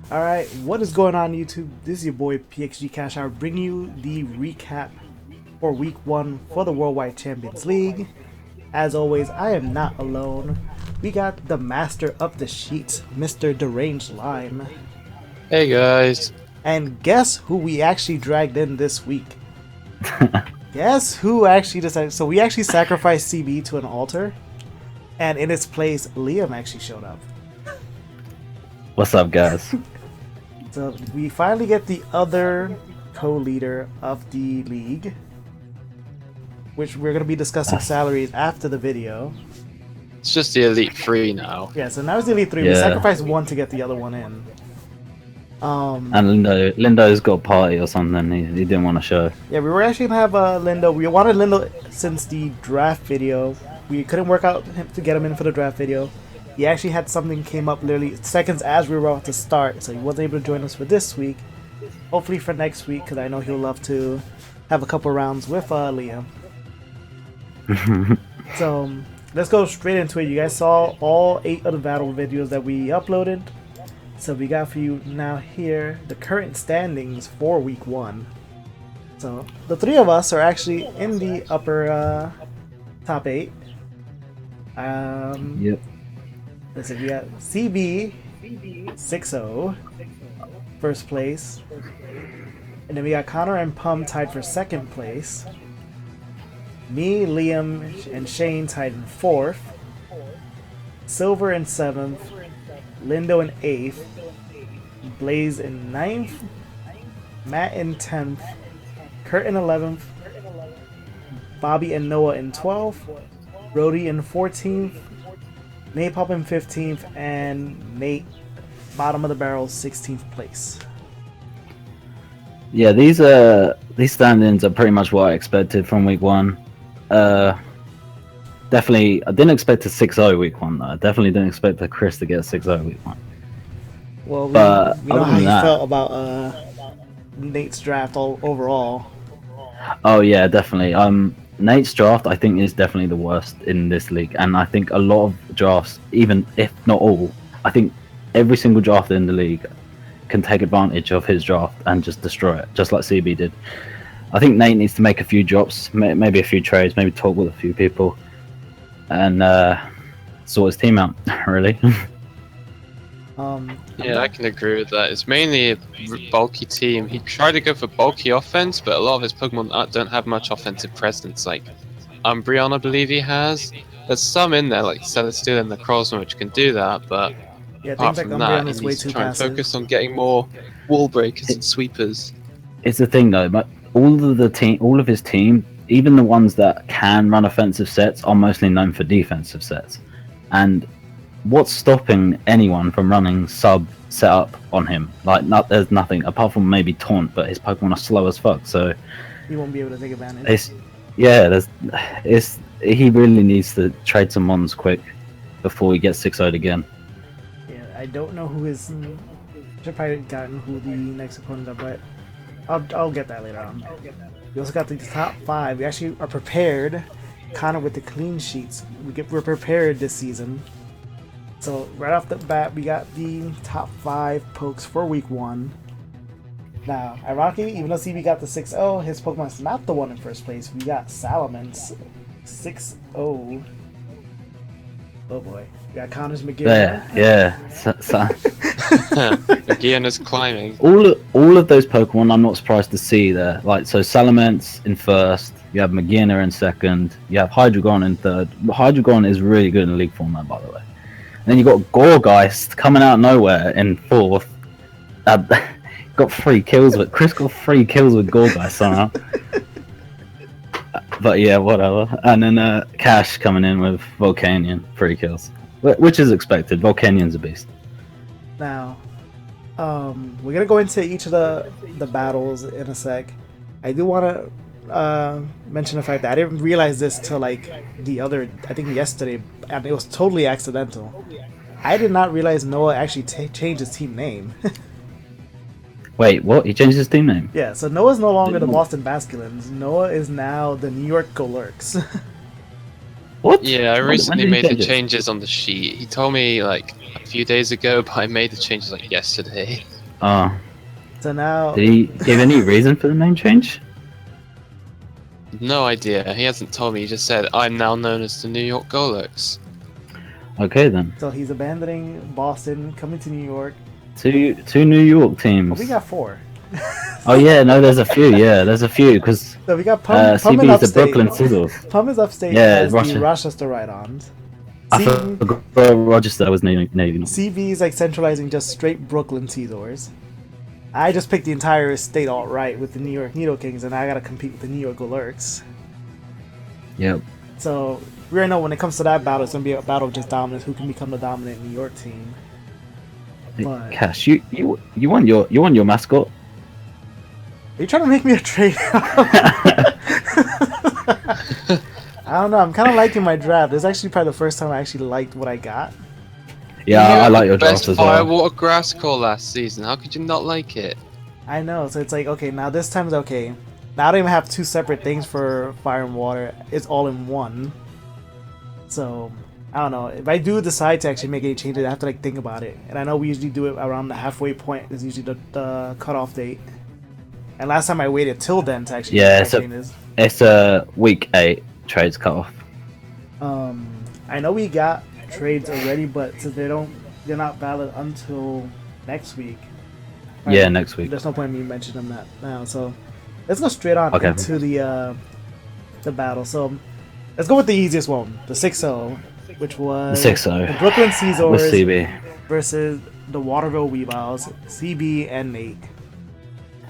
Alright, what is going on YouTube? This is your boy PXG Cash Hour bringing you the recap for week 1 for the Worldwide Champions League. As always, I am not alone. We got the master of the sheets, Mr. Deranged Lime. Hey guys. And guess who we actually dragged in this week? Guess who actually decided? So we actually sacrificed CB to an altar, and in its place, Liam actually showed up. What's up, guys? So we finally get the other co-leader of the league, which we're going to be discussing salaries after the video. It's just the Elite 3 now. Yeah, so now it's the Elite 3. We sacrificed one to get the other one in. And Lindo's got a party or something. He didn't want to show. Yeah, we were actually going to have Lindo. We wanted Lindo since the draft video. We couldn't work out to get him in for the draft video. He actually had something came up literally seconds as we were about to start, so he wasn't able to join us for this week. Hopefully for next week, because I know he'll love to have a couple rounds with Liam. So let's go straight into it. You guys saw all 8 of the battle videos that we uploaded. So we got for you now here the current standings for week 1. So the 3 of us are actually in the upper top 8. Yep. Let's see, we got CB 6-0, first place. And then we got Connor and Pum tied for 2nd place. Me, Liam, and Shane tied in 4th. Silver in 7th. Lindo in 8th. Blaze in 9th. Matt in 10th. Kurt in 11th. Bobby and Noah in 12th. Brody in 14th. Nate Pop in 15th, and Nate, bottom of the barrel, 16th place. Yeah, these stand-ins are pretty much what I expected from week 1. Definitely, I didn't expect a 6-0 week 1 though. I definitely didn't expect Chris to get 6-0 week 1. Well, we But know how you that, felt about Nate's draft overall. Oh yeah, definitely. Nate's draft, I think, is definitely the worst in this league, and I think a lot of drafts, even if not all, I think every single draft in the league can take advantage of his draft and just destroy it, just like CB did. I think Nate needs to make a few drops, maybe a few trades, maybe talk with a few people, and sort his team out, really. Yeah, I can agree with that. It's mainly a bulky team. He tried to go for bulky offense, but a lot of his Pokemon don't have much offensive presence. Like Umbreon, I believe he has. There's some in there, like Celesteela and Necrozma, which can do that, but Yeah, apart things like from Umbreon that, is he way needs too to try and passive. focus on getting more wall breakers and sweepers. It's the thing though, but all of his team, even the ones that can run offensive sets, are mostly known for defensive sets. And what's stopping anyone from running sub setup on him? Like, there's nothing apart from maybe taunt, but his Pokemon are slow as fuck, so He won't be able to take advantage. He really needs to trade some mons quick before he gets 6-0'd again. Yeah, I don't know who his. Should probably gotten who the next opponent are, but I'll get that later on. We also got the top 5. We actually are prepared, kind of with the clean sheets. We're prepared this season. So right off the bat, we got the top 5 pokes for week 1. Now, ironically, even though CB got the 6-0, his Pokemon's not the one in first place. We got Salamence 6-0. Oh boy. We got Connor's McGill. Yeah. Gian is climbing. All of those Pokemon, I'm not surprised to see there. Like, so Salamence in first, you have Magina in second, you have Hydreigon in third. Hydreigon is really good in league format, by the way. And then you got Gorgeist coming out of nowhere in fourth. Got 3 kills with Chris got 3 kills with Gorgeist somehow. But yeah, whatever. And then Cash coming in with Volcanion, 3 kills, which is expected. Volcanion's a beast. Now, we're gonna go into each of the battles in a sec. I do want to mention the fact that I didn't realize this till like I think yesterday, and it was totally accidental. I did not realize Noah actually changed his team name. Wait, what? He changed his team name? Yeah, so Noah's no longer the Boston Basculins. Noah is now the New York Golurks. What? Yeah, I When recently did he made the change it? changes on the sheet. He told me like a few days ago, but I made the changes like yesterday. Oh, So now, did he give any reason for the name change? No idea. He hasn't told me. He just said, I'm now known as the New York Golux. Okay then. so he's abandoning Boston, coming to New York. Two New York teams. Oh, we got 4. Oh yeah, no, there's a few. Yeah, there's a few because So we got Pum in CB is the upstate. Brooklyn Sizzles. Pum is upstate Yeah, as the Russia. Rochester Ride-Ons. I forgot Rochester was Navy. CB is like centralizing just straight Brooklyn Seedors. I just picked the entire state all right with the New York Needle Kings, and I gotta compete with the New York Golurks. Yep. So we already know when it comes to that battle, it's gonna be a battle of just dominance. Who can become the dominant New York team? But Cash, you want your mascot? are you trying to make me a trade? I don't know. I'm kind of liking my draft. This is actually probably the first time I actually liked what I got. Yeah, You I like your best draft as well. Firewater Grass Core last season. How could you not like it? I know. So it's like, okay, now this time it's okay. Now I don't even have 2 separate things for fire and water. It's all in one. So I don't know. If I do decide to actually make any changes, I have to like think about it. And I know we usually do it around the halfway point. Is usually the cutoff date. And last time I waited till then to actually make changes. It's week 8 trades cut off. I know we got trades already, but since they're not valid until next week. Yeah, right? next week. There's no point in me mentioning them that now. So let's go straight on Okay. into the battle. So let's go with the easiest one, the 6-0, which was The 6-0. the Brooklyn With Caesars CB. versus the Waterville Weebiles, CB and Nate.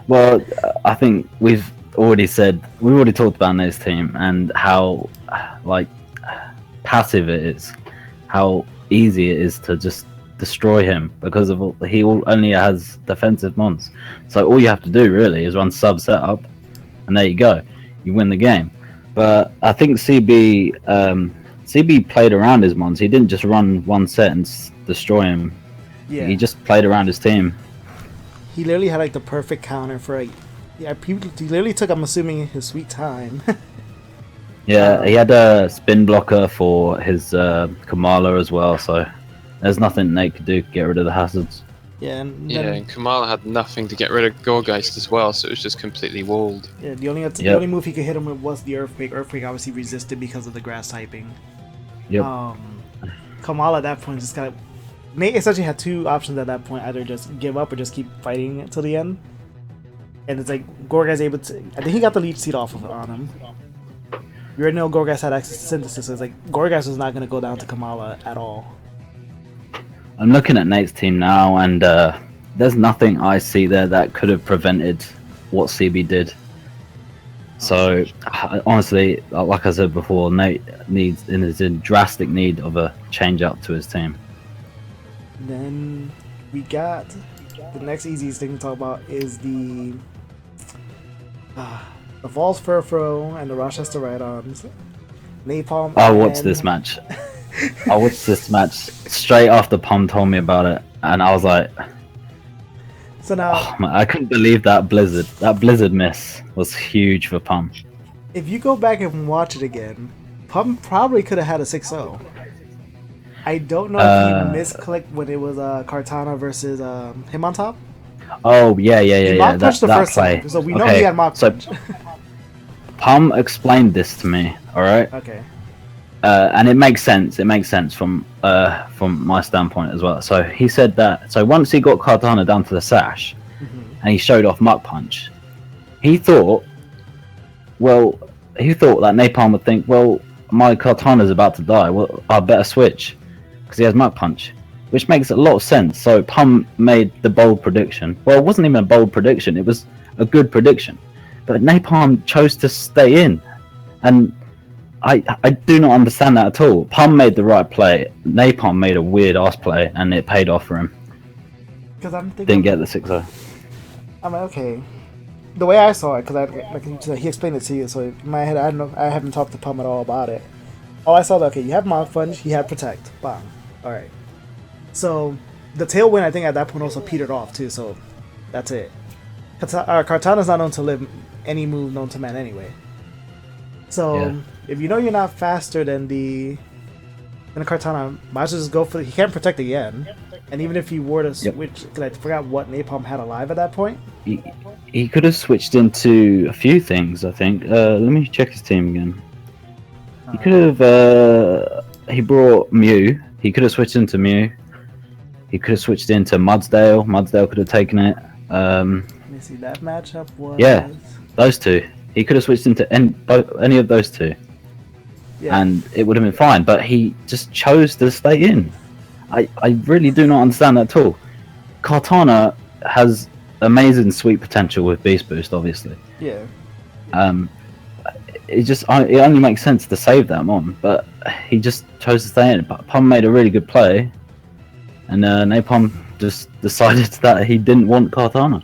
Well, I think we've already talked about Nate's team and how like passive it is, how easy it is to just destroy him because he only has defensive mons. So all you have to do really is run sub setup, and there you go, you win the game. But I think CB played around his mons. He didn't just run one set and destroy him. Yeah, He just played around his team. he literally had like the perfect counter for he literally took, I'm assuming, his sweet time. Yeah, he had a spin blocker for his Kamala as well, so there's nothing Nate could do to get rid of the hazards. Yeah, and Yeah, then, and Kamala had nothing to get rid of Gorgeist as well, so it was just completely walled. yeah, the only move he could hit him with was the Earthquake. Earthquake obviously resisted because of the grass typing. Yep. Kamala at that point just got. Nate essentially had 2 options at that point: either just give up or just keep fighting until the end. And it's like Gorgai's able to. I think he got the leech seed off of it on him. You already know Gorgeist had access to synthesis, so it's like Gorgeist was not going to go down to Kamala at all. I'm looking at Nate's team now, and there's nothing I see there that could have prevented what CB did. So, honestly, like I said before, Nate is in drastic need of a change up to his team. Then we got the next easiest thing to talk about is the Falls Furfro and the Rochester Ride-Ons. Napalm. I watched and- this match. I watched this match straight after Pum told me about it, and I was like, So now, oh, man, I couldn't believe that blizzard. That blizzard miss was huge for Pum. if you go back and watch it again, Pum probably could have had a 6-0. I don't know if he misclicked when it was Cartana versus him on top. Oh yeah. He mock punched the that first play. time, so we know he had mock So punch. Pum explained this to me. All right. Okay. And it makes sense. It makes sense from my standpoint as well. So he said that. So once he got Cartana down to the sash, and he showed off Muck Punch, he thought that Napalm would think, well, my Cartana's about to die. Well, I better switch because he has Muck Punch, which makes a lot of sense. So Pum made the bold prediction. Well, it wasn't even a bold prediction. It was a good prediction, but Napalm chose to stay in, and I do not understand that at all. Pum made the right play. Napalm made a weird ass play, and it paid off for him. Because I'm thinking, Didn't get the 6-0. I'm like, okay. The way I saw it, because he explained it to you, so in my head, I haven't talked to Pum at all about it. All I saw, okay, you have Mock Punch, he had Protect, bang, all right. So the Tailwind, I think at that point also petered off too. So that's it. Cartana's not known to live any move known to man anyway. So Yeah. if you know you're not faster than the then Kartana might as well just go for. He can't protect again, and even if he were to switch, because I forgot what Napalm had alive at that point. He could have switched into a few things. I think. Let me check his team again. He could have. He brought Mew. He could have switched into Mew. He could have switched into Mudsdale. Mudsdale could have taken it. Let me see. That matchup was. Yeah, those two. He could have switched into any of those two. Yeah. And it would have been fine, but he just chose to stay in. I really do not understand that at all. Kartana has amazing sweep potential with Beast Boost, obviously. Yeah. It only makes sense to save that Mon, but he just chose to stay in. But Pum made a really good play, and Napalm just decided that he didn't want Kartana.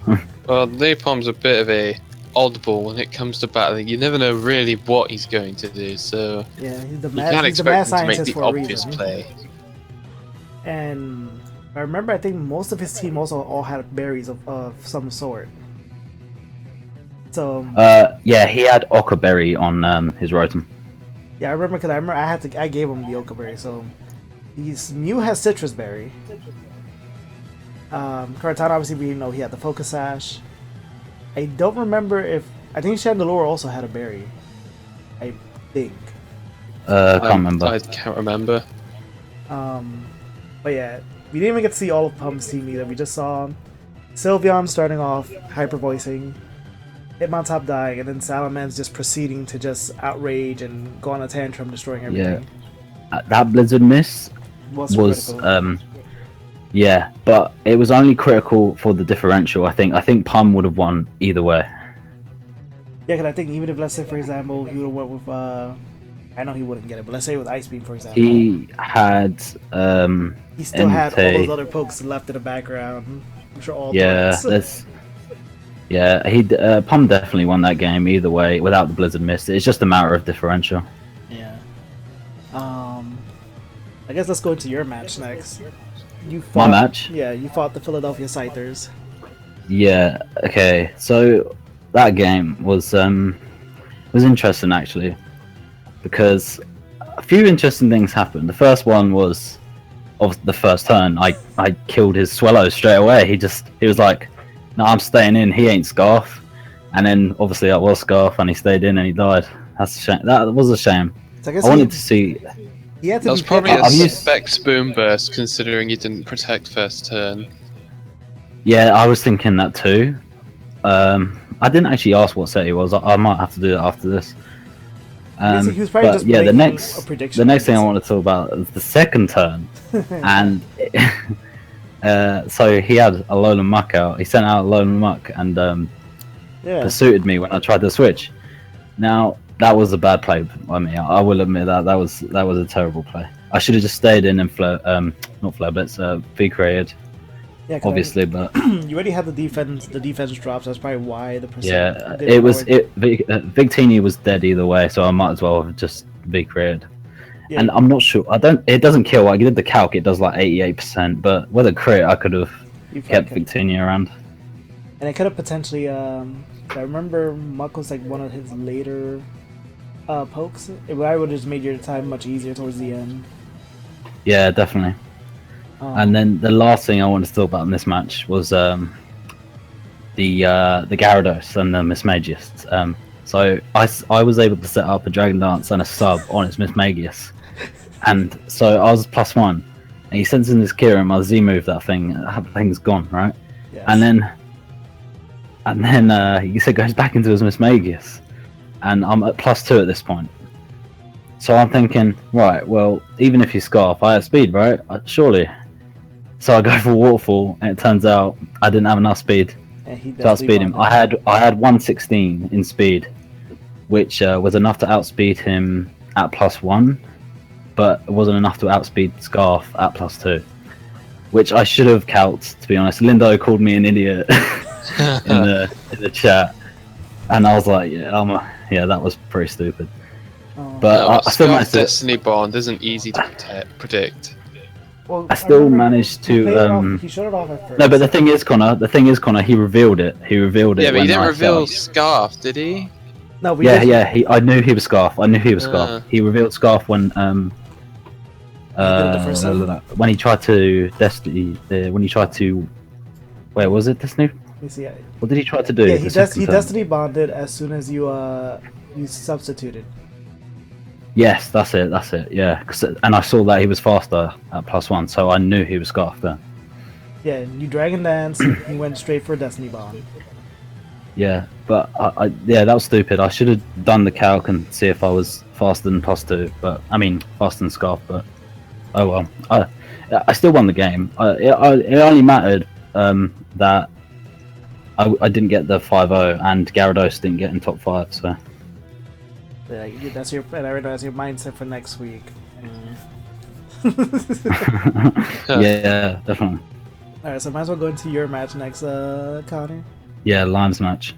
Well, Napalm's a bit of a oddball when it comes to battling. You never know really what he's going to do, so yeah, he's the you can't expect him to make the for obvious play. And I remember, I think most of his team also all had berries of some sort. So yeah, he had Ochre Berry on his Rotom. Yeah, I remember, because I gave him the Ochre Berry. So Mew has Citrus Berry. Kartana, obviously, we know he had the Focus Sash. I don't remember if... I think Chandelure also had a berry. I think. Can't remember. I can't remember. But yeah, we didn't even get to see all of Pum's team either. We just saw Sylveon starting off, hyper voicing, Hitmontop dying, and then Salamence just proceeding to just outrage and go on a tantrum, destroying everything. Yeah, that Blizzard Miss was yeah, but it was only critical for the differential. I think Pum would have won either way. Yeah, because I think even if, let's say, for example, he would have went with I know he wouldn't get it, but let's say with Ice Beam, for example. He had he still had all those other pokes left in the background. I'm sure all that's he Pum definitely won that game either way without the Blizzard Mist. It's just a matter of differential. Yeah. I guess let's go into your match next. You fought, my match? Yeah, you fought the Philadelphia Scythers. Yeah. Okay. So that game was interesting actually, because a few interesting things happened. The first one was of the first turn. I killed his Swellow straight away. He was like, "No, I'm staying in. He ain't Scarf." And then obviously I was Scarf, and he stayed in and he died. That's a shame. That was a shame. So I wanted to see. That was probably a spec spoon burst, considering you didn't protect first turn. Yeah, I was thinking that too. I didn't actually ask what set he was. I might have to do that after this. He was probably just the next thing I want to talk about is the second turn, and so he had a Alolan Muck out. He sent out Alolan Muck and pursued me when I tried to switch. Now that was a bad play by me. I will admit that was a terrible play. I should have just stayed in and not flare blitz, V-created. Yeah, obviously, but you already had the defense drops. That's probably why the percent. Yeah, Victini was dead either way, so I might as well have just V-created. Yeah. And I'm not sure. It doesn't kill. I did the calc. It does like 88%, but with a crit, I could have kept Victini around. And it could have potentially. I remember Muck was like one of his later pokes. I would have just made your time much easier towards the end. Yeah, definitely. And then the last thing I wanted to talk about in this match was the Gyarados and the Mismagius. So I was able to set up a Dragon Dance and a sub on its Mismagius, and so I was +1. And he sends in this Kyurem, my Z move that thing's gone, right? Yes. And then he goes back into his Mismagius, and I'm at +2 at this point. So I'm thinking, right, well, even if you Scarf, I have speed, right? Surely. So I go for Waterfall, and it turns out I didn't have enough speed to outspeed him. I had 116 in speed, which was enough to outspeed him at +1, but it wasn't enough to outspeed Scarf at +2, which I should have calced, to be honest. Lindo called me an idiot in the chat, and I was like, yeah, that was pretty stupid. But I still managed to. Destiny Bond isn't easy to predict. Well, I still managed to. He showed it off at first. No, but the thing is, Connor, he revealed it. Yeah, but he didn't reveal Scarf, did he? No, I knew he was Scarf. He revealed Scarf when He did it the first time? When he tried to Destiny, when he tried to, where was it, Destiny? Let me see. What did he try to do? Yeah, the he second time? Destiny bonded as soon as you substituted. Yes, that's it. That's it. Yeah, and I saw that he was faster at +1, so I knew he was scarfed there. Yeah, you Dragon Dance, he went straight for Destiny Bond. Yeah, but yeah, that was stupid. I should have done the calc and see if I was faster than +2, but I mean faster than scarf. But oh well, I still won the game. It only mattered that I didn't get the 5-0 and Gyarados didn't get in top 5. So Yeah, that's your mindset for next week. yeah, definitely. Alright, so might as well go into your match next, Connor. Yeah, Limes match.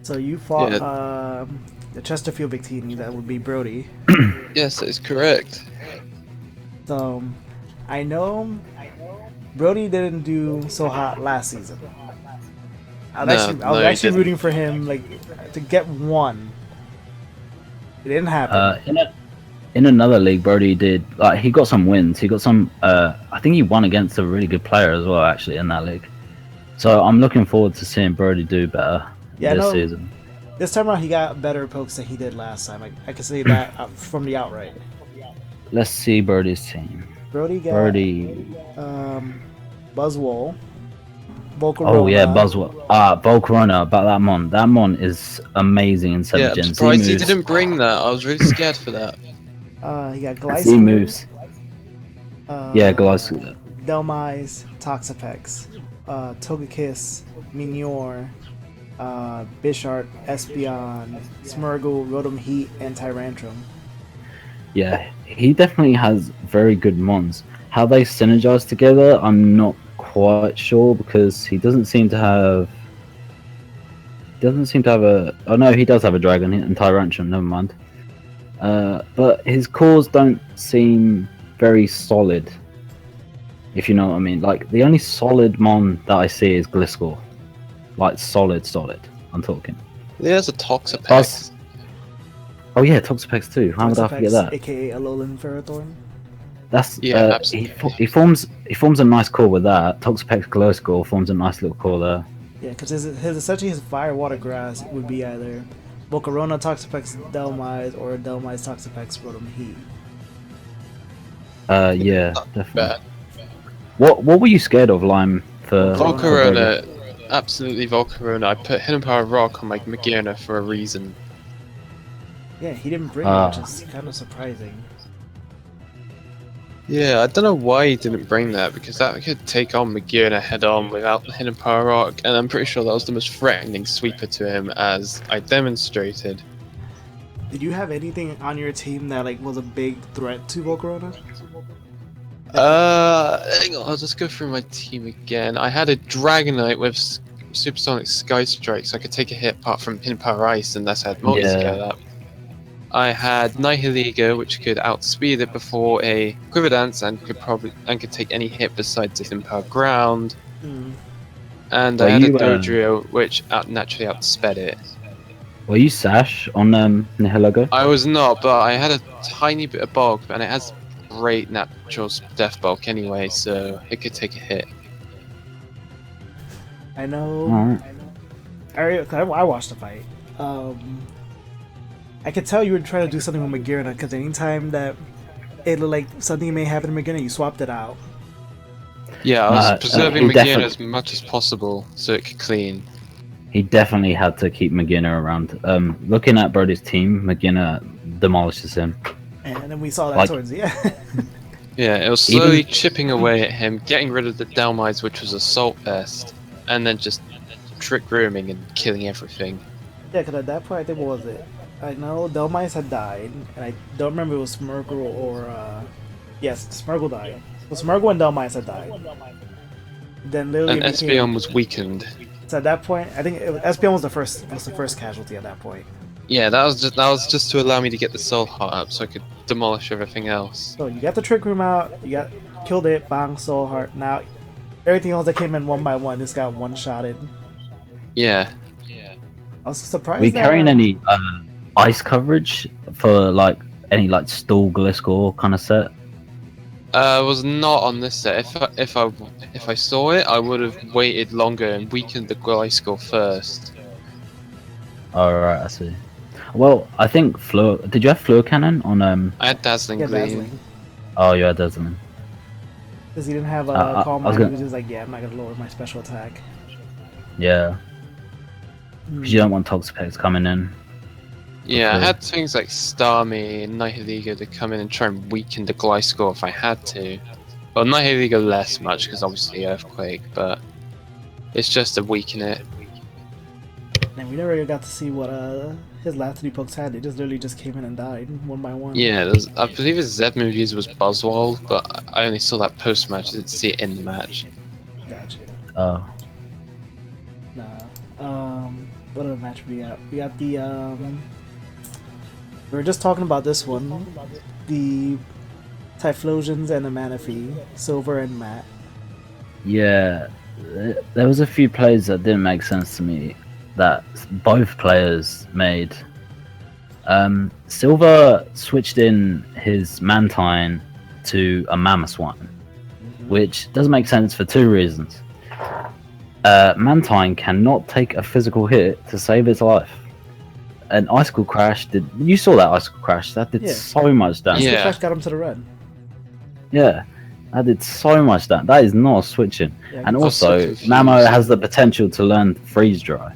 So you fought the Chesterfield Victini, that would be Brody. Yes, that is correct. So I know Brody didn't do so hot last season. I was actually rooting for him to get one. It didn't happen. In another league, Brody did he got some wins. He got some. I think he won against a really good player as well, actually, in that league. So I'm looking forward to seeing Brody do better this season. This time around, he got better pokes than he did last time. I can say that from the outright. Let's see Brody's team. Brody got Buzzwole, Volcarona. Oh yeah, Buzzwole. Volcarona. About that mon. That mon is amazing in 7th gen. I'm surprised he didn't bring that. I was really scared for that. He got Glycerin. Z moves. Yeah, Glycerin. Delmise, Toxapex, Togekiss, Minior, Bisharp, Espeon, Smeargle, Rotom Heat, and Tyrantrum. Yeah, he definitely has very good mons. How they synergize together, I'm not quite sure because he doesn't seem to have. Oh no, he does have a dragon and Tyrantrum. Never mind. But his cores don't seem very solid. If you know what I mean. Like the only solid mon that I see is Gliscor. Like solid. I'm talking. He has a Toxapex. Oh yeah, Toxapex too. How would I forget that? AKA Alolan Ferrothorn. That's absolutely. He forms a nice core with that. Toxapex Gliscor forms a nice little core there. Yeah, because essentially his Fire Water Grass would be either Volcarona, Toxapex, Delmise, or Delmise, Toxapex, Rotom Heat. Yeah, definitely. Bad. What were you scared of, Lime? For Volcarona, absolutely Volcarona. I put Hidden Power Rock on my Magearna for a reason. Yeah, he didn't bring it, which is kind of surprising. Yeah, I don't know why he didn't bring that, because that could take on Magearna head-on without the Hidden Power Rock, and I'm pretty sure that was the most threatening sweeper to him, as I demonstrated. Did you have anything on your team that was a big threat to Volcarona? Hang on, I'll just go through my team again. I had a Dragonite with Supersonic Sky Strike, so I could take a hit apart from Hidden Power Ice, and thus I had Multiscale up. I had Nihiliga, which could outspeed it before a Quiver Dance and could take any hit besides Hidden Power Ground. And I had a Dodrio, which naturally outsped it. Were you Sash on Nihiliga? I was not, but I had a tiny bit of bulk, and it has great natural death bulk anyway, so it could take a hit. I know. I watched the fight. I could tell you were trying to do something with Magearna, because anytime that it looked like something may happen to Magearna, you swapped it out. Yeah, I was preserving Magearna as much as possible so it could clean. He definitely had to keep Magearna around. Looking at Brody's team, Magearna demolishes him. And then we saw that towards the end. Yeah, it was slowly chipping away at him, getting rid of the Delmise, which was Assault Vest, and then just Trick Rooming and killing everything. Yeah, because at that point, I think, what was it? I know Delmise had died, and I don't remember if it was Smeargle or, yes, Smeargle died. So Smeargle and Delmise had died. Then literally and Espeon was weakened. So at that point, I think Espeon was the first casualty at that point. Yeah, that was just to allow me to get the Soul Heart up, so I could demolish everything else. So you got the Trick Room out, you killed it, bang, Soul Heart. Now everything else that came in one by one just got one-shotted. Yeah. I was surprised. Were you carrying any ice coverage for any Stool Gliscor kind of set? Was not on this set. If I saw it, I would have waited longer and weakened the Gliscor first. Alright, I see. Well, I think did you have Fluor Cannon on I had Dazzling Yeah, Gleam. Dazzling. Oh yeah, doesn't. Because he didn't have I Calm was Mind, he gonna- was just like, yeah, I'm not gonna lower my special attack. Yeah. Hmm. Because you don't want Toxapex coming in. Yeah, I Okay. had things like Starmie and Nihiligo to come in and try and weaken the Gliscor if I had to. Well, Nihiligo less much because obviously Earthquake, but it's just to weaken it. And we never really got to see what his last 3 pokes had. They just literally just came in and died one by one. Yeah, I believe his Z move user was Buzzwole, but I only saw that post match. I didn't see it in the match. Gotcha. Oh. Nah. What other match we got? We got the we were just talking about this one. The Typhlosions and the Manaphy, Silver and Matt. Yeah. There was a few plays that didn't make sense to me that both players made. Silver switched in his Mantine to a Mamoswine, which doesn't make sense for 2 reasons. Mantine cannot take a physical hit to save its life. An Icicle Crash did. You saw that Icicle Crash? That did Yeah. so much damage. The Yeah. Flash got him to the red. Yeah, that did so much damage. That is not switching. Yeah, And I was so also, confused. Mamo has the potential to learn Freeze Dry,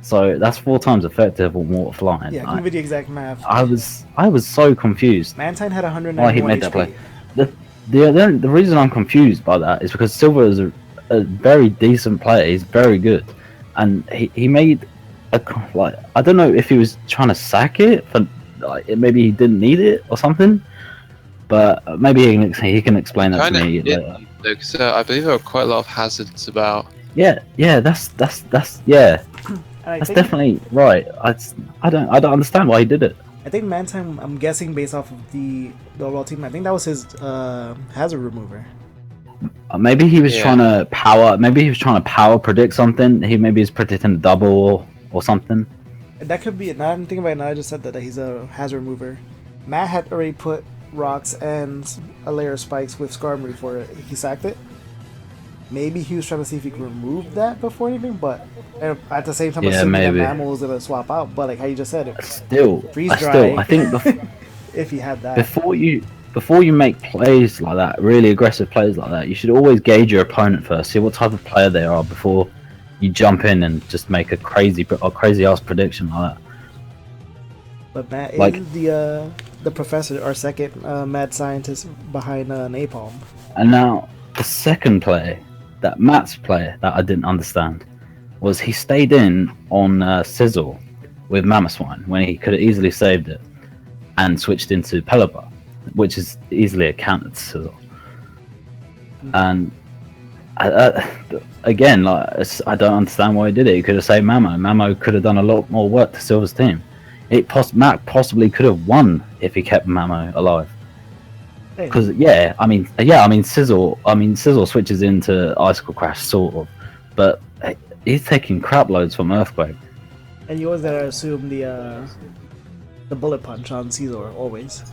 so that's 4 times effective on Water Flying. yeah, give me the exact math. I was so confused. Mantine had 191 Why he made that HP. play. The reason I'm confused by that is because Silver is a very decent player. He's very good, and he made like, I don't know if he was trying to sack it for like, maybe he didn't need it or something, but maybe he can explain that to me later. Because I believe there were quite a lot of hazards about. Yeah, that's And I that's think, definitely right. I don't understand why he did it. I think Mantine, I'm guessing based off of the overall team, I think that was his hazard remover. Maybe he was Yeah. trying to power. Maybe he was trying to power predict something. He maybe was predicting a double or something. And that could be it. Now I'm thinking about it now, I just said that he's a hazard remover. Matt had already put rocks and a layer of spikes with Skarmory for it. He sacked it. Maybe he was trying to see if he could remove that before anything, but at the same time, Yeah, assuming maybe. that Mammal was gonna swap out. But like how you just said it, Still, Freeze I dry. think if he had that. before you make plays like that, really aggressive plays like that, you should always gauge your opponent first. See what type of player they are before you jump in and just make a crazy ass prediction like that. But Matt Like- is the professor, our second mad scientist behind Napalm. And now the second play, that Matt's play that I didn't understand, was he stayed in on Sizzle with Mamoswine when he could have easily saved it, and switched into Pelipper, which is easily a counter to Sizzle. And again, like I don't understand why he did it. He could have saved Mamo. Mamo could have done a lot more work to Silver's team. Matt possibly could have won if he kept Mamo alive. Hey, Because Sizzle switches into Icicle Crash sort of, but he's taking crap loads from Earthquake. and you always gotta assume the bullet punch on Caesar always.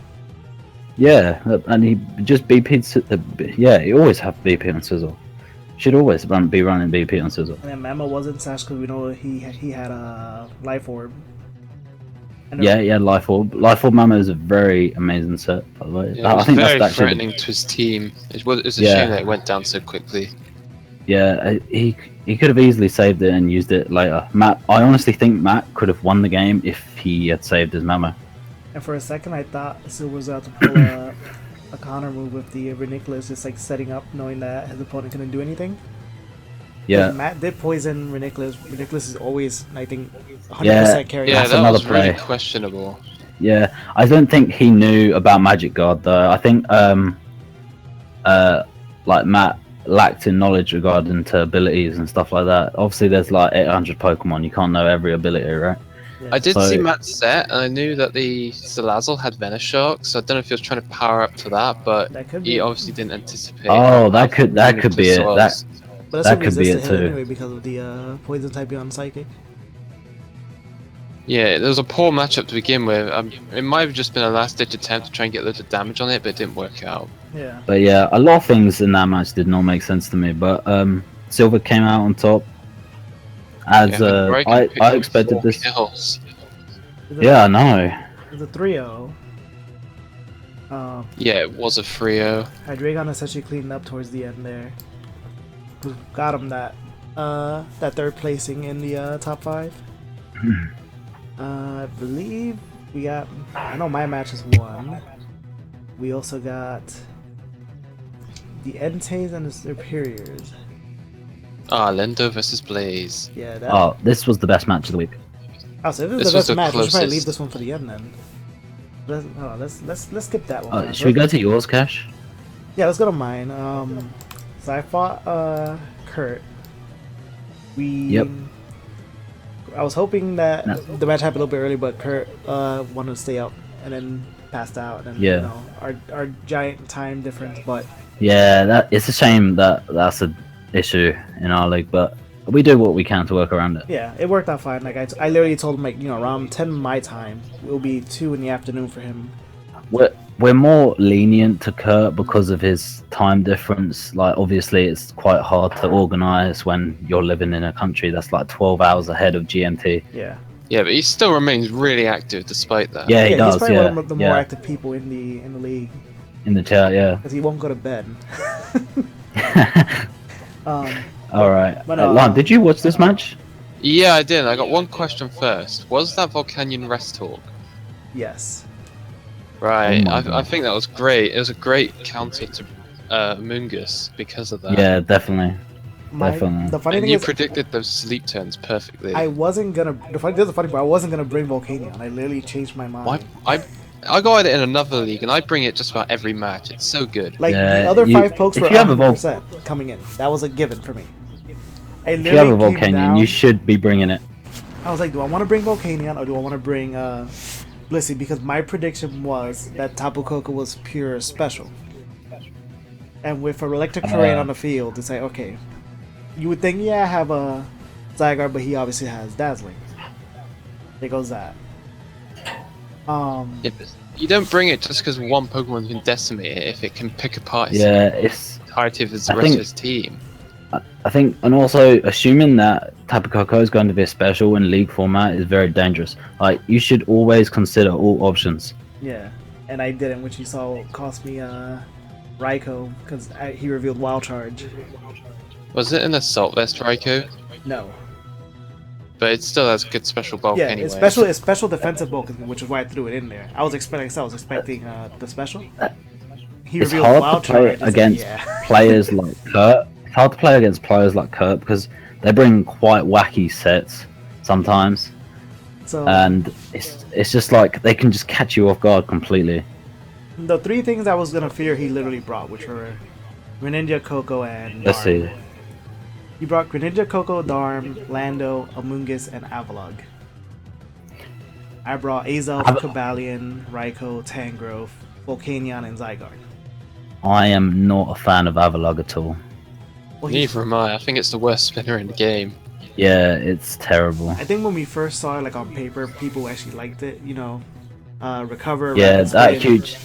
Yeah, and he just BP'd. Yeah, he always have BP on Sizzle. Should always be running BP on Sizzle. And then Mamo wasn't Sash because we know he had a life orb. And Yeah, Life Orb. Life Orb Mamo is a very amazing set, by the way. Yeah, it was I think very that's actually. threatening to his team. It's a Yeah. shame that it went down so quickly. Yeah, he could have easily saved it and used it later. I honestly think Matt could have won the game if he had saved his Mamo. And for a second, I thought Silver was out to pull a counter move with the Reniclus, just like setting up, knowing that his opponent couldn't do anything. Yeah, But Matt did poison Reniclus. Reniclus is always, I think, 100% Yeah. carry. Yeah, That's that another was really play. questionable. yeah. I don't think he knew about Magic Guard though. I think like Matt lacked in knowledge regarding to abilities and stuff like that. Obviously, there's like 800 Pokemon. You can't know every ability, right? I did So- see Matt's set, and I knew that the Salazzle had Venoshock, so I don't know if he was trying to power up to that, but That could he be. obviously didn't anticipate. Oh, that how could be Venomous it. was. But that that's could be it resistant hit too. anyway because of the poison typing on Psychic. Yeah, there was a poor matchup to begin with. It might have just been a last-ditch attempt to try and get loads of damage on it, but it didn't work out. Yeah. But yeah, a lot of things in that match did not make sense to me. But Silver came out on top. As Yeah, Dragon picked I up expected 4 this. kills. Yeah, I know. It's a 3-0. Yeah, it was a 3-0. Dragon essentially cleaned up towards the end there. Who got him that third placing in the top 5. I believe we got. I know my match is 1. We also got the Entes and the Superiors. Ah, Lendo versus Blaze. Yeah, that. Oh, this was the best match of the week. Oh, so if this This is the was best the match, we should probably leave closest. this one for the end then. Let's skip that one. Should we go to yours, Cash? Yeah, let's go to mine. So I fought Kurt. Yep. I was hoping that the match happened a little bit early, but Kurt wanted to stay up and then passed out. And Yeah. you know, our giant time difference, but Yeah, it's a shame that that's an issue in our league, but we do what we can to work around it. yeah, it worked out fine. Like I literally told him, like, you know, around 10 my time, it will be 2 in the afternoon for him. We're more lenient to Kurt because of his time difference. Like, obviously, it's quite hard to organize when you're living in a country that's like 12 hours ahead of GMT. Yeah. Yeah, but he still remains really active despite that. Yeah, he He's does. probably Yeah, one of the more active people in the league in the chat. Yeah. because he won't go to bed. All right. But, Lon, did you watch this match? Yeah, I did. I got one question first. Was that Volcanion rest talk? Yes. Right. Oh my I God. think that was great. It was a great counter to Mungus because of that. Yeah, definitely. Definitely. The funny And thing you is, predicted those sleep turns perfectly. I wasn't gonna. There's the funny part. I wasn't gonna bring Volcanion. I literally changed my mind. Why? I got it in another league, and I bring it just about every match. It's so good. Like Yeah, the other you- 5 pokes if were you have a 100% coming in. That was a given for me. I If you have a literally came Volcanion, down, you should be bringing it. I was like, do I want to bring Volcanion or do I want to bring Blissey? Because my prediction was that Tapu Koko was pure special. And with a electric terrain on the field, it's like, okay, you would think, yeah, I have a Zygarde, but he obviously has Dazzling. There goes that. Yeah, but you don't bring it just because one Pokemon can decimate it if it can pick apart its Yeah, it's. entirety of the I rest of think- his team. I think, and also assuming that Tapu Koko is going to be a special in league format is very dangerous. Like, you should always consider all options. Yeah, and I didn't, which you saw cost me Raikou because he revealed Wild Charge. Was it an Assault Vest Raikou? No. But it still has good special bulk Yeah, anyway. it's special defensive bulk, which is why I threw it in there. I was expecting the special. He It's revealed hard Wild to play Charge. It's like, against yeah. players like Kurt. It's hard to play against players like Kurt because they bring quite wacky sets sometimes, So and it's just like they can just catch you off guard completely. the 3 things I was gonna fear, he literally brought, which were Greninja, Coco, and Let's Darm. see. He brought Greninja, Coco, Darm, Lando, Amoonguss, and Avalugg. I brought Azelf, Cobalion, Raikou, Tangrowth, Volcanion, and Zygarde. I am not a fan of Avalugg at all. Well, he, Neither am I. I think it's the worst spinner in the game. Yeah, it's terrible. I think when we first saw it, like on paper, people actually liked it. You know, recover. Yeah, rapid that spin, huge.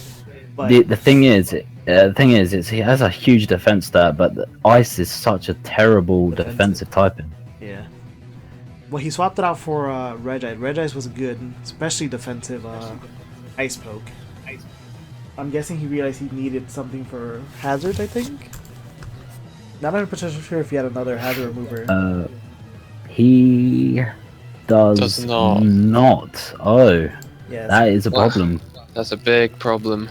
But The thing is, he has a huge defense stat, but the ice is such a terrible defensive typing. yeah. Well, he swapped it out for Regite. Regite was good, especially defensive ice poke. I'm guessing he realized he needed something for hazard. I think. Not 100% sure if he had another hazard remover. He does, Does not. not. Oh, Yeah, that is a problem. That's a big problem.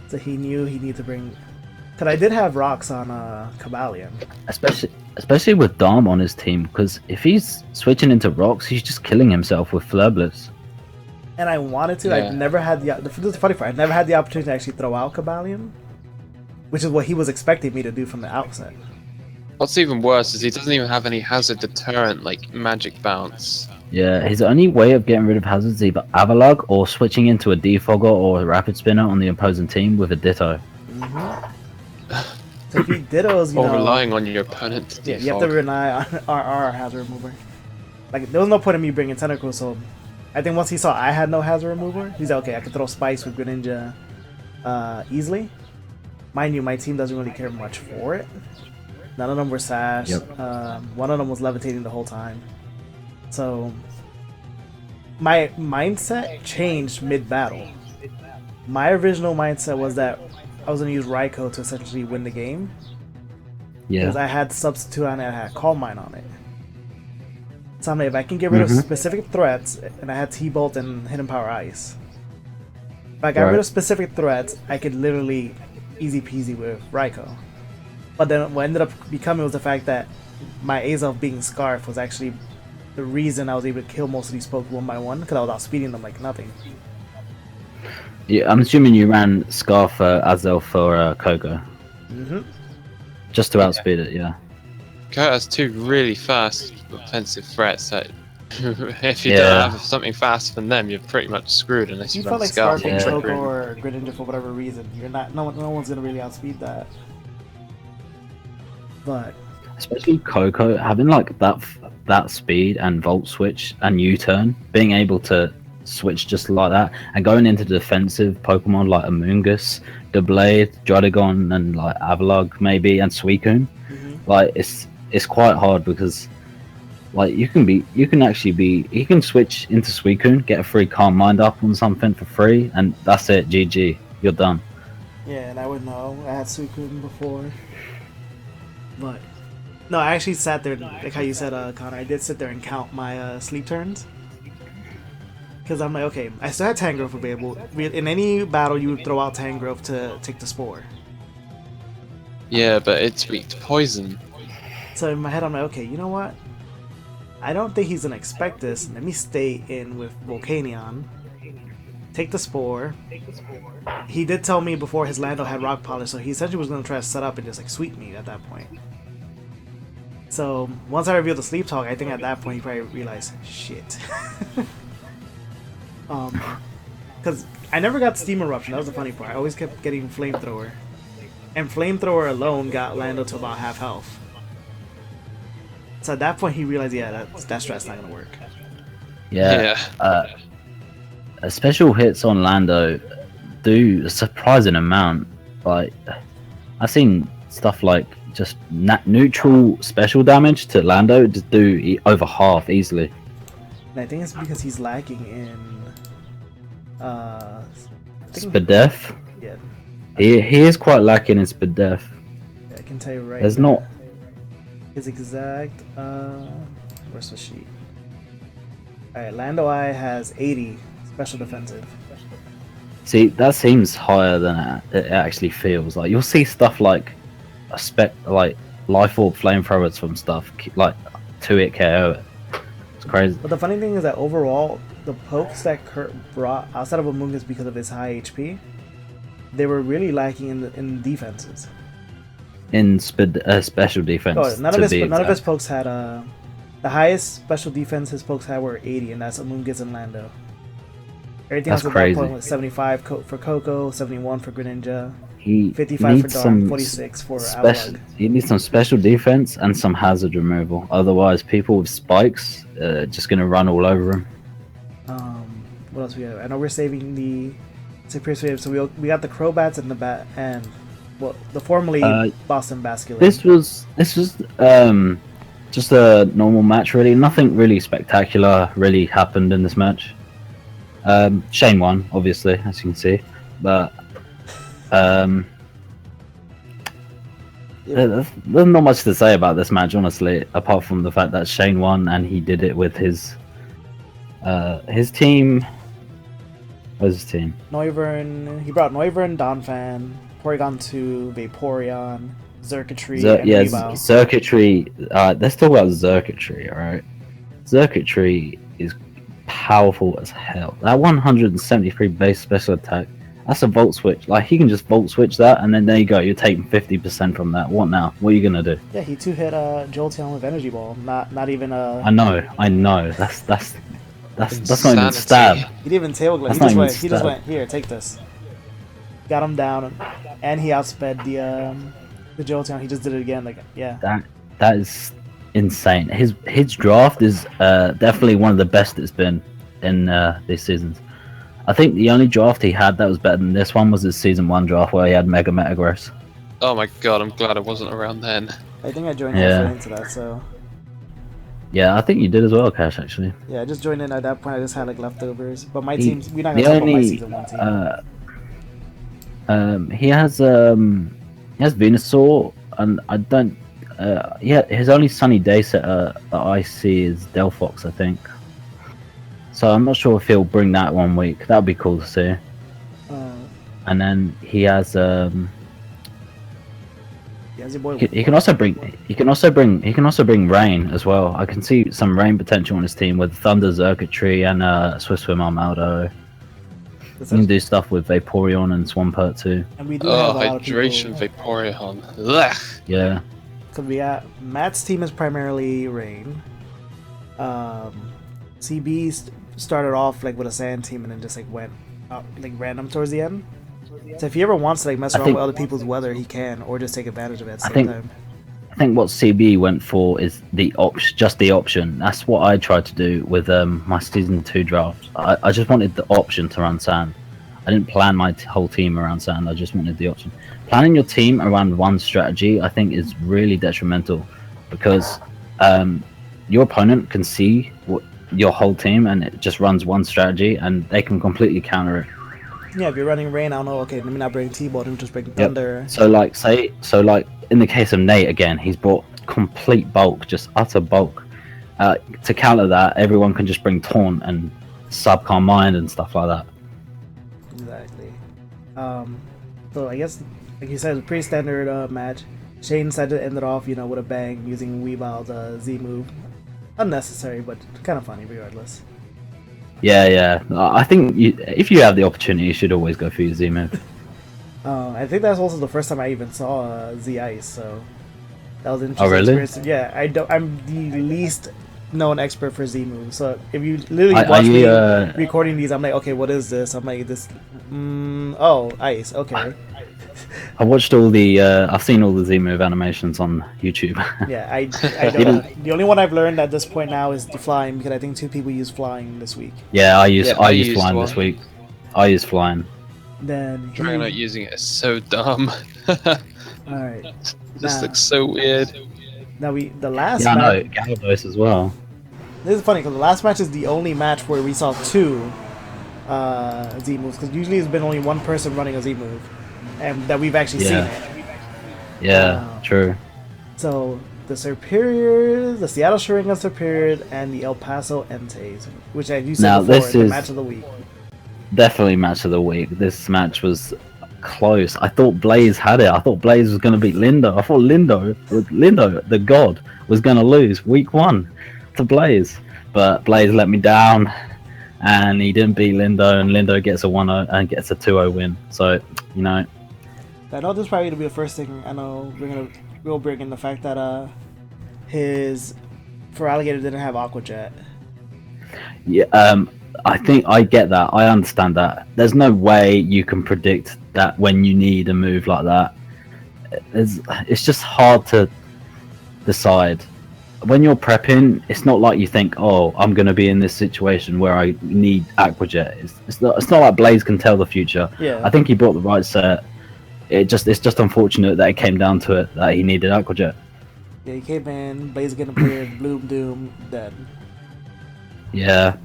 so he knew he needed to bring. Cause I did have rocks on Cobalion. Especially with Dom on his team, because if he's switching into rocks, he's just killing himself with Flurblitz. And I wanted to. Yeah. I never had this is the funny part. I never had the opportunity to actually throw out Cobalion, which is what he was expecting me to do from the outset. What's even worse is he doesn't even have any hazard deterrent like Magic Bounce. Yeah, his only way of getting rid of hazards is either Avalugg or switching into a Defogger or a Rapid Spinner on the opposing team with a Ditto. So if he dittos, you Or know, relying on your opponent to yeah, you have to defog. rely on our hazard remover. Like there was no point in me bringing Tentacle, so I think once he saw I had no hazard remover, he's like, okay, I can throw Spice with Greninja easily. mind you, my team doesn't really care much for it. None of them were sash. Yep. One of them was levitating the whole time. So my mindset changed mid-battle. My original mindset was that I was going to use Raikou to essentially win the game. Because Yeah. I had Substitute on it, I had Calm Mind on it. So I'm like, if I can get rid of specific threats, and I had T-Bolt and Hidden Power Ice. If I got rid of specific threats, I could literally easy peasy with Raikou. But then what ended up becoming was the fact that my Azelf being Scarf was actually the reason I was able to kill most of these Pokemon one by one, because I was outspeeding them like nothing. Yeah, I'm assuming you ran Scarf for Azel for Koga. Just to outspeed it, yeah. Kurt has 2 really fast offensive threats that if you Yeah. don't have something faster than them, you're pretty much screwed unless You you felt run like Scarf Scarf or and Trick Choco Room. or Greninja for whatever reason. You're not. No one's gonna really outspeed that. But Especially Coco having like that speed and Volt Switch and U-turn, being able to switch just like that and going into defensive Pokemon like Amoonguss, Doublade, Druddigon, and like Avalugg maybe, and Suicune. Like it's quite hard because like you can switch into Suicune, get a free Calm Mind up on something for free, and that's it. GG, you're done. yeah, and I would know. I had Suicune before. But no, I actually sat there, like how you said, Connor. I did sit there and count my sleep turns. Because I'm like, okay, I still had Tangrowth available. In any battle, you would throw out Tangrowth to take the Spore. Yeah, but it's weak to poison. So in my head, I'm like, okay, you know what? I don't think he's going to expect this. Let me stay in with Volcanion. Take the Spore. He did tell me before his Lando had Rock Polish, so he essentially was going to try to set up and just like sweep me at that point. So once I revealed the Sleep Talk, I think at that point he probably realized, shit. Because I never got Steam Eruption. That was the funny part. I always kept getting Flamethrower, and Flamethrower alone got Lando to about half health. So at that point, he realized, yeah, that strat's not gonna work. Yeah. Special hits on Lando do a surprising amount. Like I've seen stuff like just neutral special damage to Lando just do over half easily. And I think it's because he's lacking in Spadef. Yeah, He is quite lacking in Spadef. I can tell you right. There's now. not. His exact. Where's the sheet? Alright, Lando I has 80 special defensive. See, that seems higher than it actually feels. Like you'll see stuff like like Life Orb flamethrowers from stuff like 2-hit KO it. It's crazy. But the funny thing is that overall, the pokes that Kurt brought outside of Amoonguss because of his high HP, they were really lacking in defenses. In special defense. Oh, none of his pokes had the highest special defense his pokes had were 80, and that's Amoonguss and Lando. Everything That's else at crazy. that point was 75 for Coco, 71 for Greninja, He 55 for needs Dawn, some 46 for special. Avalugg. He needs some special defense and some hazard removal. Otherwise, people with spikes just gonna run all over him. What else we have? I know we're saving the Superior Wave, so we got the Crobats and the Bat and the formerly Boston Basculin. This was just a normal match, really. Nothing really spectacular really happened in this match. Shane won, obviously, as you can see, but there's not much to say about this match, honestly, apart from the fact that Shane won and he did it with his team. Where's his team? Noivern. He brought Noivern, Donphan, Porygon 2, Vaporeon, Xurkitree, and yeah, Weavile. Circuitry. Let's talk about Circuitry, alright? Circuitry is powerful as hell. That 173 base special attack, that's a Volt Switch. Like, he can just Volt Switch that, and then there you go, you're taking 50% from that. What now? What are you gonna do? Yeah, he 2-hit Jolteon with Energy Ball. Not even a. I know. That's not even Insanity. stab. He didn't even tail glove. That's He not just even stab. went, here, take this. Got him down, and he outsped the Jolteon. He just did it again. Like, yeah. That is insane. His draft is definitely one of the best it's been in these seasons. I think the only draft he had that was better than this one was his season 1 draft where he had Mega Metagross. Oh my god, I'm glad I wasn't around then. I think I joined Yeah. halfway into that, so Yeah, I think you did as well, Cash. Actually, yeah, I just joined in at that point. I just had like leftovers, but my he, teams. We're not gonna the talk about my only season 1 team. he has Venusaur, and I don't. Yeah, his only sunny day setter that I see is Delphox, I think. So I'm not sure if he'll bring that 1 week. That'd be cool to see. Uh, And then he has yeah, your boy. he can also bring rain as well. I can see some rain potential on his team with Thunder, Circuitry, and Swift Swim Armaldo. You can do stuff with Vaporeon and Swampert too. And we do Oh, have a lot of people. hydration Vaporeon. Ugh. Yeah. Because we got Matt's team is primarily Rain. CB started off like with a Sand team and then just like went out like random towards the end. So if he ever wants to like mess I around think- with other people's weather, he can, or just take advantage of it at the I same think- time. I think what CB went for is just the option. That's what I tried to do with my season 2 draft. I just wanted the option to run Sand. I didn't plan my whole team around Sand. I just wanted the option. Planning your team around one strategy, I think, is really detrimental because your opponent can see your whole team and it just runs one strategy and they can completely counter it. Yeah, if you're running Rain, I don't know. Okay, let me not bring T-Ball, let me just bring Thunder. So like in the case of Nate again, he's brought complete bulk, just utter bulk. To counter that, everyone can just bring Taunt and Subcon Mind and stuff like that. Exactly. So I guess, like you said, it's a pretty standard match. Shane decided to end it off, with a bang using Weavild's Z move. Unnecessary, but kind of funny regardless. Yeah. I think if you have the opportunity, you should always go for your Z move. I think that's also the first time I even saw Z Ice, so that was an interesting Oh, really? experience. Yeah, I'm the least known expert for Z moves. So if you literally watch me recording these, I'm like, okay, what is this? I'm like, this. Oh, Ice. Okay. I watched all the. I've seen all the Z move animations on YouTube. Yeah, I don't. The only one I've learned at this point now is the flying because I think 2 people use flying this week. Yeah, I use used flying one. this week. I use flying. Then Trying not using it is so dumb. Alright. This Nah. looks so weird. Now the last Yeah, I know. match. Gyarados as well. This is funny because the last match is the only match where we saw 2 Z moves because usually it's been only one person running a Z move, and that we've actually seen it. Yeah, Wow. true. So the Superior, the Seattle Sharingan Superior, and the El Paso Entei, which as you said Now, before, this the is- match of the week. Definitely match of the week. This match was close. I thought Blaze had it. I thought Blaze was going to beat Lindo. I thought Lindo, the god, was going to lose week 1 to Blaze. But Blaze let me down and he didn't beat Lindo, and Lindo gets a 1-0 and gets a 2-0 win. So, I know this is probably gonna be the first thing. I know we'll bring in the fact that his for Alligator didn't have Aqua Jet. yeah, I think I get that. I understand that. There's no way you can predict that when you need a move like that. It's just hard to decide. When you're prepping, it's not like you think, "Oh, I'm going to be in this situation where I need Aqua Jet." It's not like Blaze can tell the future. Yeah. I think he brought the right set. It's just unfortunate that it came down to it that he needed Aqua Jet. Yeah, he came in, Blaze getting cleared, Bloom Doom, dead. Yeah.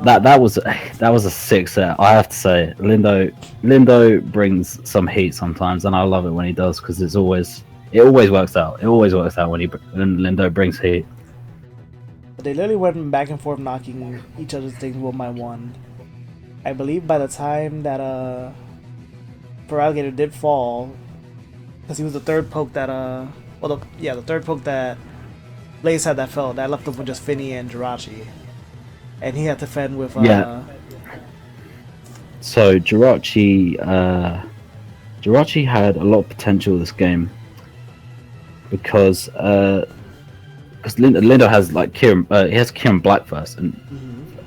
That was a sick set. I have to say, Lindo brings some heat sometimes, and I love it when he does because it always works out. It always works out when Lindo brings heat. But they literally went back and forth knocking each other's things one by one. I believe by the time that Alligator did fall, because he was the third poke that the third poke that Blaze had that fell, that left him with just Finny and Jirachi. And he had to fend with So Jirachi had a lot of potential this game because Lindo has like Kieran, he has Kieran Black first, and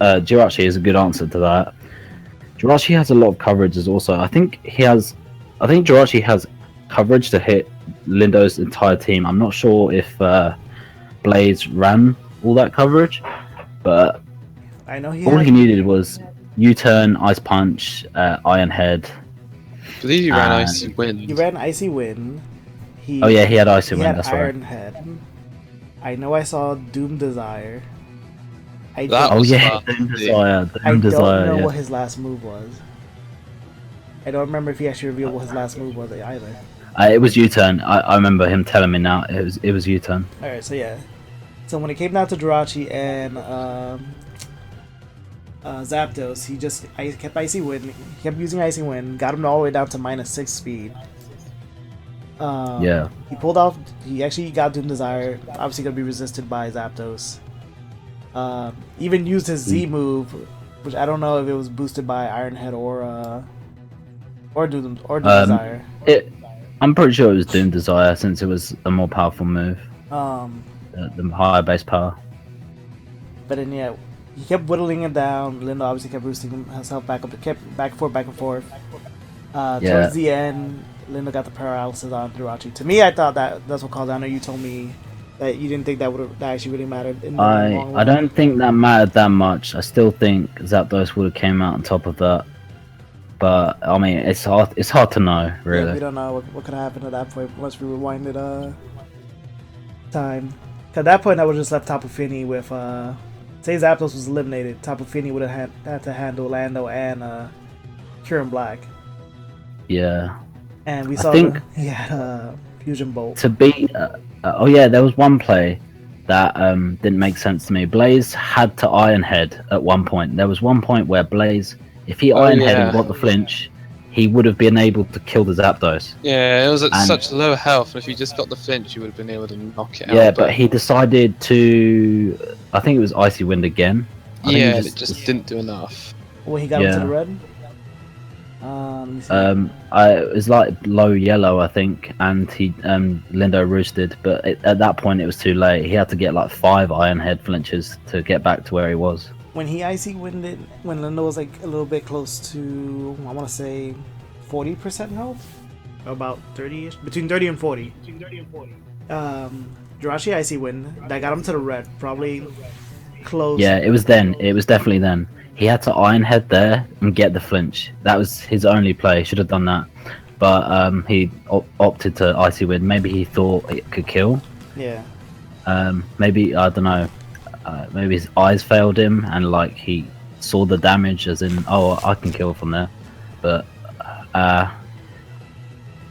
Jirachi is a good answer to that. Jirachi has a lot of coverages also. I think Jirachi has coverage to hit Lindo's entire team. I'm not sure if Blaze ran all that coverage, but I know all he needed was U-turn, Ice Punch, Iron Head, I believe he ran And- Icy Wind. He ran Icy Wind. Oh yeah, he had Icy he Wind. had That's right. Iron Head. I know I saw Doom Desire. I That don't, Oh was yeah, fun. Doom Desire. I Doom don't Desire. know Yeah. what his last move was. I don't remember if he actually revealed what his last move was either. It was U-turn. I remember him telling me now. It was U-turn. Alright, so yeah. So when it came down to Jirachi and Zapdos, I kept Icy Wind. He kept using Icy Wind, got him all the way down to -6 speed. Yeah. He pulled off. He actually got Doom Desire. Obviously, gonna be resisted by Zapdos. Even used his Z move, which I don't know if it was boosted by Iron Head or Doom Desire. I'm pretty sure it was Doom Desire since it was a more powerful move. The higher base power. But then yeah, he kept whittling it down. Lindo obviously kept boosting himself back up. It kept back and forth. Towards the end, Lindo got the paralysis on Jirachi. To me, I thought that's what caused it. I know you told me that you didn't think that actually really mattered. In the long I run. don't think that mattered that much. I still think Zapdos would have came out on top of that. But I mean, it's hard to know, really. Yeah, we don't know what could have happened at that point once we rewinded time. At that point, I would just left Tapu Fini with say Zapdos was eliminated. Tapu Fini would have had to handle Lando and Kieran Black. Yeah. And we I saw think- he had Fusion Bolt. To beat, oh yeah, there was one play that didn't make sense to me. Blaze had to Iron Head at one point. There was one point where Blaze, if he Iron Head and got the flinch, he would have been able to kill the Zapdos. Yeah, it was at And- such low health, and if you just got the flinch, you would have been able to knock it out. Yeah, but he decided to. I think it was Icy Wind again. I think he yeah, it just didn't do enough. When he got into Yeah. the red. Let me see. It was like low yellow, I think, and Lindo roosted, but at that point it was too late. He had to get like 5 Iron Head flinches to get back to where he was. When he Icy Winded, when Lindo was like a little bit close to, I want to say, 40% health, about 30ish, between 30 and 40. Jirachi Icy Wind, that got him to the red, probably close. Yeah, it was then. It was definitely then. He had to Iron Head there and get the flinch. That was his only play. Should have done that, but he opted to Icy Wind. Maybe he thought it could kill. Yeah. Maybe I don't know. Maybe his eyes failed him, and like he saw the damage, as in, oh, I can kill from there. But Iron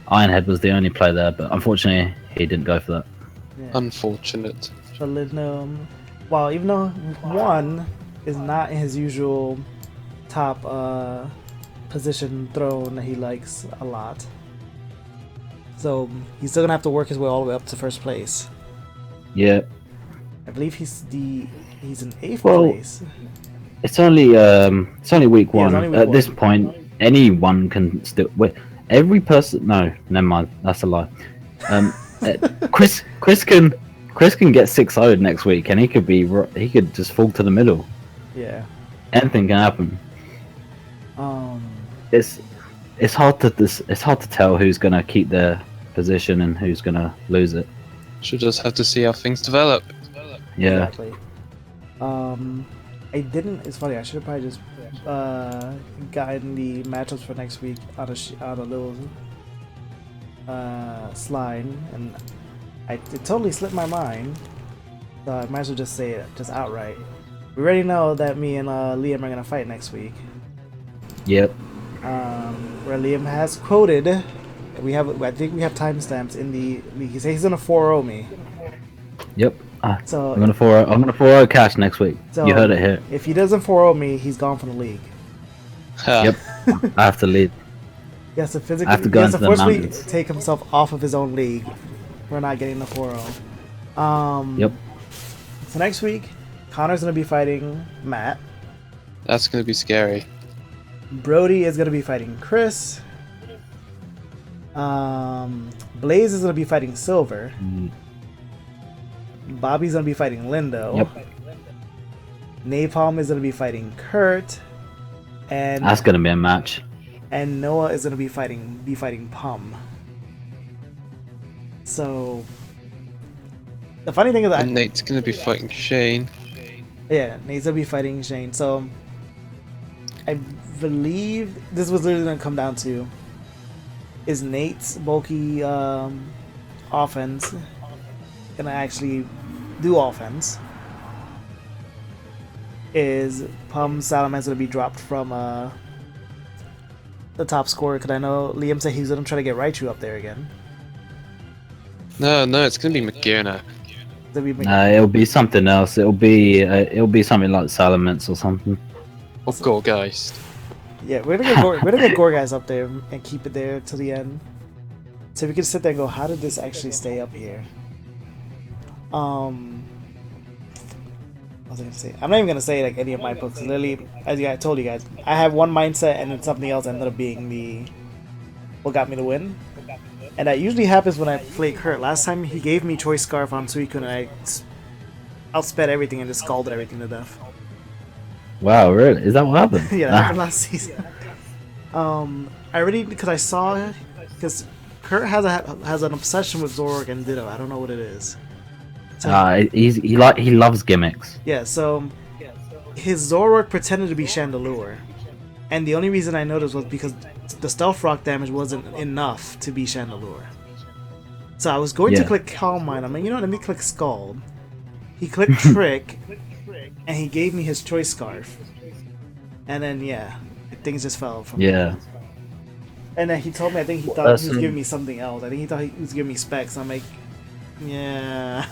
Head was the only play there. But unfortunately, he didn't go for that. Yeah. Unfortunate. So Lindo, well, even though 1 is not in his usual top position throne that he likes a lot, so he's still gonna have to work his way all the way up to first place. Yeah. I believe he's in 8th Well, place. It's only week Yeah, it's one. only week At this one. point, anyone can still. Wait, every person. No, never mind. That's a lie. Chris can get 6-0'd next week, and he could just fall to the middle. Yeah. Anything can happen. It's hard to tell who's gonna keep their position and who's gonna lose it. Should just have to see how things develop. Yeah. Exactly. I didn't. It's funny. I should have probably just gotten the matchups for next week on a little slide, and it totally slipped my mind. So I might as well just say it just outright. We already know that me and Liam are gonna fight next week. Yep. Where Liam has quoted, I think we have timestamps in the league. He says he's gonna 4-0 me. Yep. So I'm gonna 4-0 Cash next week. So, You heard it here. If he doesn't 4-0 me, he's gone from the league. Yep. I have to leave. He has to physically, I have to go he has into to the forcefully mountains. take himself off of his own league. We're not getting the 4-0. Yep. So next week, Connor's gonna be fighting Matt. That's gonna be scary. Brody is gonna be fighting Chris. Blaze is gonna be fighting Silver. Bobby's gonna be fighting Lindo. Yep. Napalm is gonna be fighting Kurt. And That's gonna be a match. and Noah is gonna be fighting Pum. So the funny thing is And Nate's gonna be fighting Shane. Nate's gonna be fighting Shane. So I believe this was literally gonna come down to is Nate's bulky offense gonna actually do offense? Is Pum Salaman's gonna be dropped from the top scorer? Because I know Liam said he's gonna try to get Raichu up there again. No, it's gonna be McGurner. It'll be something else. It'll be something like Salamence or something. Or Gorgeist. Yeah, we're gonna get Gorgeist up there and keep it there till the end. So we can sit there and go, how did this actually stay up here? What was I gonna say? I'm not even gonna say like any of my books. Literally, as I told you guys, I have one mindset and then something else ended up being what got me the win. And that usually happens when I play Kurt. Last time he gave me Choice Scarf on Suicune and I outsped everything and just scalded everything to death. Wow, really? Is that what happened? Yeah, that happened last season. Because Kurt has an obsession with Zoroark and Ditto. I don't know what it is. So, he loves gimmicks. yeah, so his Zoroark pretended to be Chandelure. And the only reason I noticed was because the Stealth Rock damage wasn't enough to be Chandelure. So I was going to click Calm Mind. I'm like, you know what, let me click Scald. He clicked Trick, and he gave me his Choice Scarf. And then, yeah, things just fell from there. And then he told me, I think he thought he was giving me something else. I think he thought he was giving me specs. I'm like, yeah.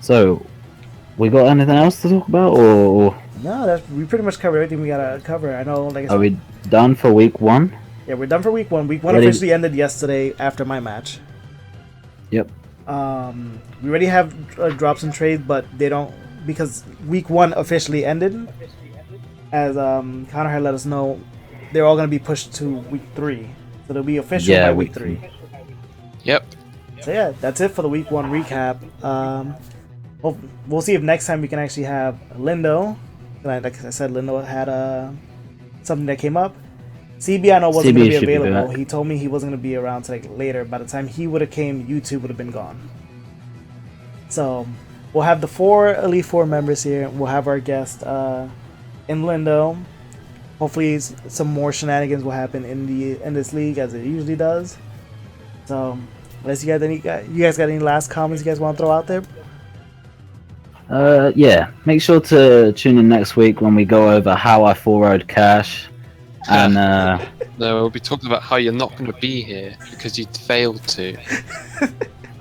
So, we got anything else to talk about, or? No, we pretty much covered everything we gotta cover. I know, like I said, are we done for week 1? Yeah, we're done for week 1. Week 1 officially ended yesterday after my match. Yep. We already have drops and trades, but they don't, because week 1 officially ended. As Connor had let us know, they're all gonna be pushed to week 3, so they'll be official by week 3. Yep. So yeah, that's it for the week 1 recap. We'll see if next time we can actually have Lindo. Like I said, Lindo had something that came up. CB I know wasn't going to be available. He told me he wasn't going to be around till, like, later. By the time he would have came, YouTube would have been gone. So we'll have the 4 Elite 4 members here. We'll have our guest in Lindo. Hopefully some more shenanigans will happen in this league as it usually does. So unless you guys got any last comments you guys want to throw out there? Yeah, make sure to tune in next week when we go over how I 4-0'd Cash. And no, we'll be talking about how you're not going to be here because you failed to.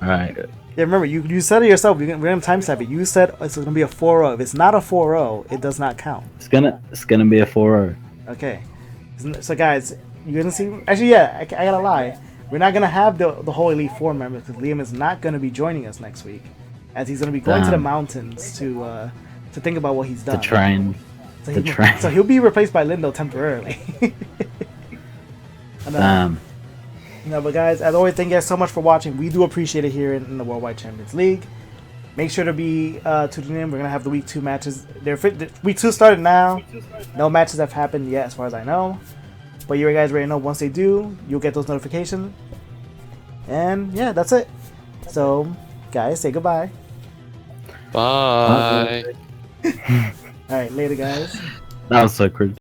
Alright. Yeah, remember, you said it yourself. We're going to timestamp it. You said it's going to be a 4-0. If it's not a 4-0, it does not count. It's gonna be a 4-0. Okay. So guys, you're going to see... Actually, yeah, I gotta lie. We're not going to have the whole Elite 4 members because Liam is not going to be joining us next week. As he's going to be going to the mountains to think about what he's done. To train. So he'll be replaced by Lindo temporarily. And, but guys, as always, thank you guys so much for watching. We do appreciate it here in the Worldwide Champions League. Make sure to be tuning in. We're going to have the Week 2 matches. Week 2 started now. No matches have happened yet as far as I know. But you guys already know once they do, you'll get those notifications. And yeah, that's it. So, guys, say goodbye. Bye. Alright, later guys. That was so cringe.